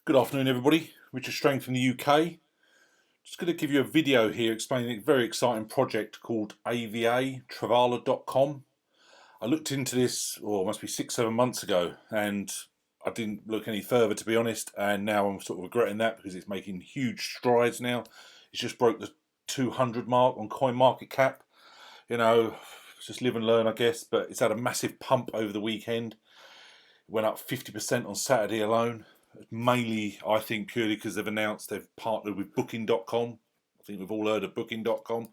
Good afternoon, everybody. Richard Strang from the UK. Just going to give you a video here explaining a very exciting project called AVA, Travala.com. I looked into this, it must be 6-7 months ago, and I didn't look any further, to be honest, and now I'm sort of regretting that because it's making huge strides now. It's just broke the 200 mark on CoinMarketCap. It's just live and learn, I guess, but it's had a massive pump over the weekend. It went up 50% on Saturday alone. Mainly, I think, purely because they've announced they've partnered with Booking.com. I think we've all heard of Booking.com.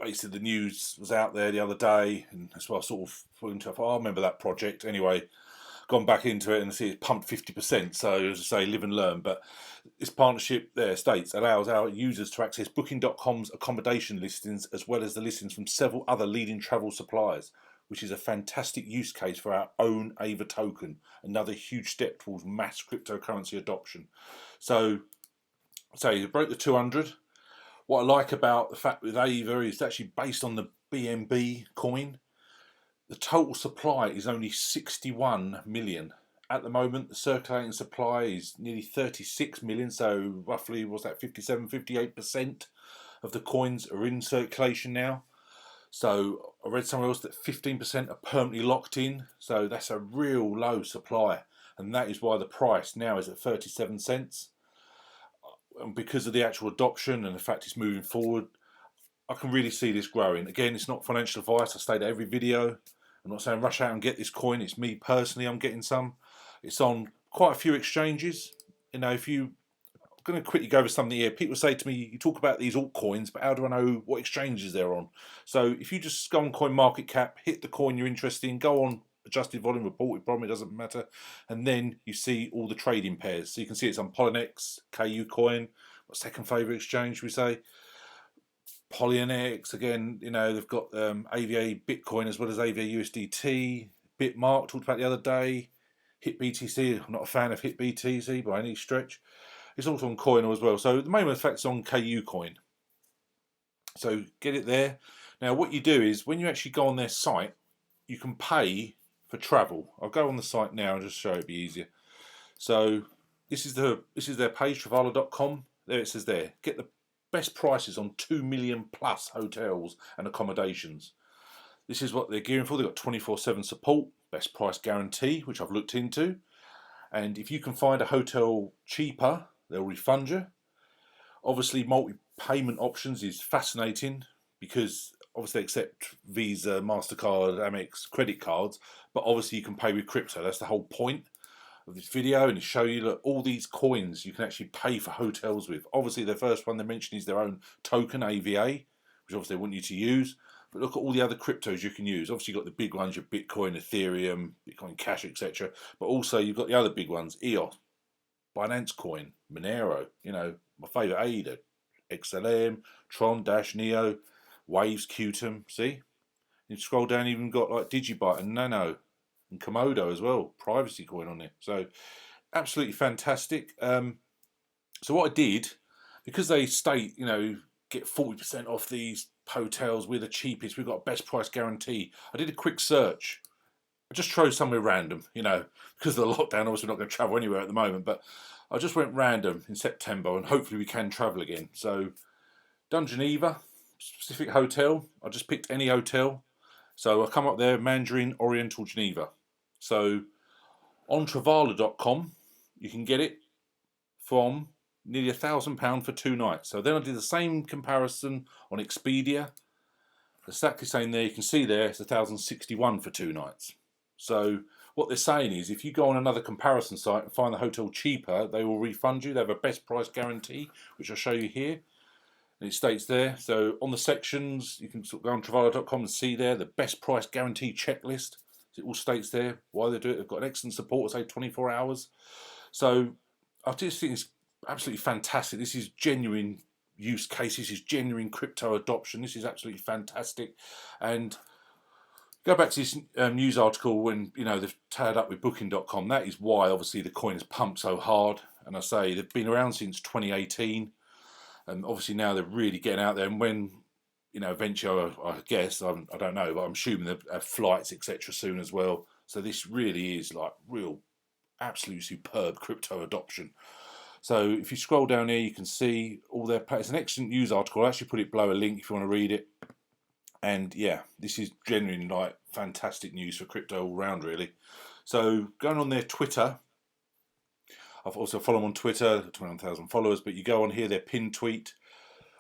Basically, the news was out there the other day, and that's why I sort of put into I remember that project. Anyway, gone back into it and see it's pumped 50%. So, as I say, live and learn. But this partnership there states allows our users to access Booking.com's accommodation listings as well as the listings from several other leading travel suppliers, which is a fantastic use case for our own AVA token, another huge step towards mass cryptocurrency adoption. So you broke the 200. What I like about the fact with AVA is it's actually based on the BNB coin. The total supply is only 61 million. At the moment, the circulating supply is nearly 36 million, so roughly, what's that, 57-58% of the coins are in circulation now. So I read somewhere else that 15% are permanently locked in, so that's a real low supply, and that is why the price now is at 37 cents. And because of the actual adoption and the fact it's moving forward, I can really see this growing. Again, it's not financial advice. I state every video. I'm not saying rush out and get this coin. It's me personally, I'm getting some. It's on quite a few exchanges. If you I'm going to quickly go over something here. People say to me, you talk about these altcoins, but how do I know what exchanges they're on? So if you just go on CoinMarketCap, hit the coin you're interested in, go on adjusted volume, reported volume, it doesn't matter, and then you see all the trading pairs. So you can see it's on Polynex, KU Coin, my second favourite exchange, we say. Polynex, again, they've got AVA Bitcoin as well as AVA USDT. Bitmark, talked about the other day. HitBTC, I'm not a fan of HitBTC by any stretch. It's also on Coin as well. So the main effect is on KU Coin. So get it there. Now what you do is when you actually go on their site, you can pay for travel. I'll go on the site now and just show it'd be easier. So this is their page, Travala.com. There it says there. Get the best prices on 2 million plus hotels and accommodations. This is what they're gearing for. They've got 24/7 support, best price guarantee, which I've looked into. And if you can find a hotel cheaper, they'll refund you. Obviously, multi-payment options is fascinating because obviously they accept Visa, MasterCard, Amex credit cards, but obviously you can pay with crypto. That's the whole point of this video, and to show you that all these coins you can actually pay for hotels with. Obviously, the first one they mention is their own token, AVA, which obviously they want you to use. But look at all the other cryptos you can use. Obviously, you've got the big ones, your Bitcoin, Ethereum, Bitcoin Cash, etc. But also, you've got the other big ones, EOS, Binance Coin, Monero, my favourite ADA, XLM, Tron, Dash, Neo, Waves, Qtum. See? You scroll down, you've even got like Digibyte and NANO and Komodo as well, privacy coin on it. So, absolutely fantastic. So what I did, because they state, get 40% off these hotels, we're the cheapest, we've got a best price guarantee. I did a quick search. I just chose somewhere random, because of the lockdown, obviously we're not going to travel anywhere at the moment, but I just went random in September and hopefully we can travel again. So, done Geneva, specific hotel. I just picked any hotel. So I come up there, Mandarin Oriental Geneva. So on Travala.com, you can get it from nearly £1,000 for 2 nights. So then I did the same comparison on Expedia. Exactly same there. You can see there it's 1,061 for 2 nights. So what they're saying is if you go on another comparison site and find the hotel cheaper, they will refund you. They have a best price guarantee, which I'll show you here. And it states there. So on the sections, you can sort of go on Travala.com and see there the best price guarantee checklist. It all states there why they do it. They've got an excellent support, say 24 hours. So I just think it's absolutely fantastic. This is genuine use case. This is genuine crypto adoption. This is absolutely fantastic. And go back to this news article when they've tied up with Booking.com. That is why obviously the coin has pumped so hard. And I say they've been around since 2018, and obviously now they're really getting out there. And when eventually, I guess I don't know, but I'm assuming they have flights etc. soon as well. So this really is like real absolutely superb crypto adoption. So if you scroll down here, you can see all their. It's an excellent news article. I'll actually put it below a link if you want to read it. And yeah, this is genuinely like fantastic news for crypto all round, really. So going on their Twitter, I've also followed them on Twitter, 21,000 followers. But you go on here, their pinned tweet,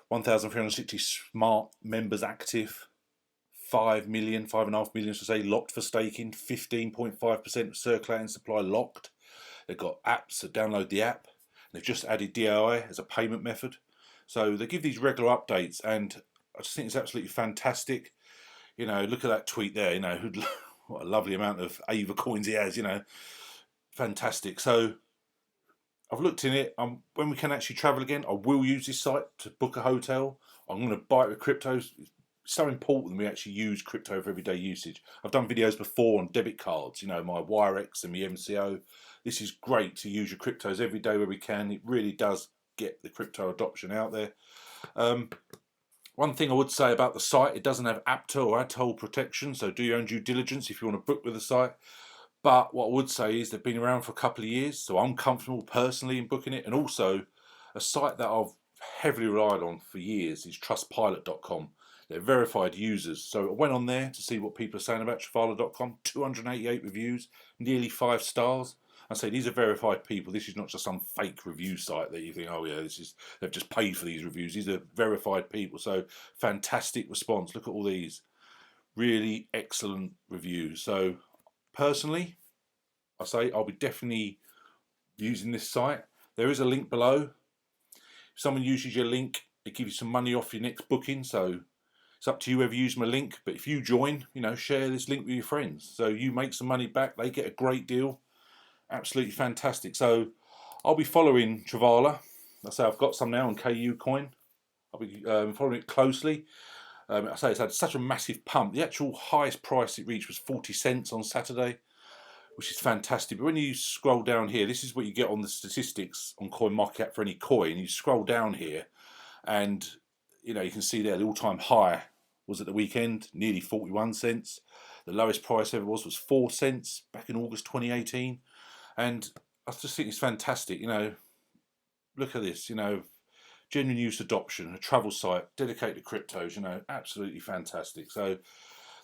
1,360 smart members active, 5 million, 5.5 million to say locked for staking, 15.5% of circulating supply locked. They've got apps, so download the app. They've just added DAI as a payment method. So they give these regular updates, and I just think it's absolutely fantastic. You know, look at that tweet there, you know, what a lovely amount of AVA coins he has, you know. Fantastic. So I've looked in it. When we can actually travel again, I will use this site to book a hotel. I'm going to buy it with cryptos. It's so important that we actually use crypto for everyday usage. I've done videos before on debit cards, you know, my WIREX and my MCO. This is great to use your cryptos every day where we can. It really does get the crypto adoption out there. One thing I would say about the site, it doesn't have APTA or ATOL protection, so do your own due diligence if you want to book with the site. But what I would say is they've been around for a couple of years, so I'm comfortable personally in booking it. And also, a site that I've heavily relied on for years is trustpilot.com. They're verified users. So I went on there to see what people are saying about Travala.com. 288 reviews, nearly 5 stars. I say these are verified people. This is not just some fake review site that you think, oh yeah, they've just paid for these reviews. These are verified people. So fantastic response. Look at all these. Really excellent reviews. So personally, I say I'll be definitely using this site. There is a link below. If someone uses your link, it gives you some money off your next booking. So it's up to you whether you use my link. But if you join, you know, share this link with your friends. So you make some money back. They get a great deal. Absolutely fantastic. So I'll be following Travala. I say I've got some now on KU Coin. I'll be following it closely. I say it's had such a massive pump. The actual highest price it reached was 40 cents on Saturday, which is fantastic. But when you scroll down here, this is what you get on the statistics on CoinMarketCap for any coin. You scroll down here, and you know you can see there the all-time high was at the weekend, nearly 41 cents. The lowest price ever was 4 cents back in August 2018. And I just think it's fantastic, you know, look at this, you know, genuine use adoption, a travel site, dedicated to cryptos, you know, absolutely fantastic. So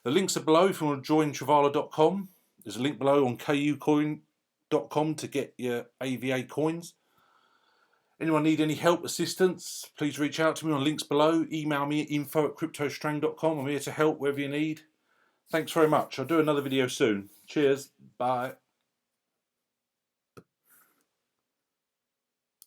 the links are below if you want to join Travala.com. There's a link below on kucoin.com to get your AVA coins. Anyone need any help, assistance, please reach out to me on links below. Email me at info@cryptostrang.com. I'm here to help wherever you need. Thanks very much. I'll do another video soon. Cheers. Bye.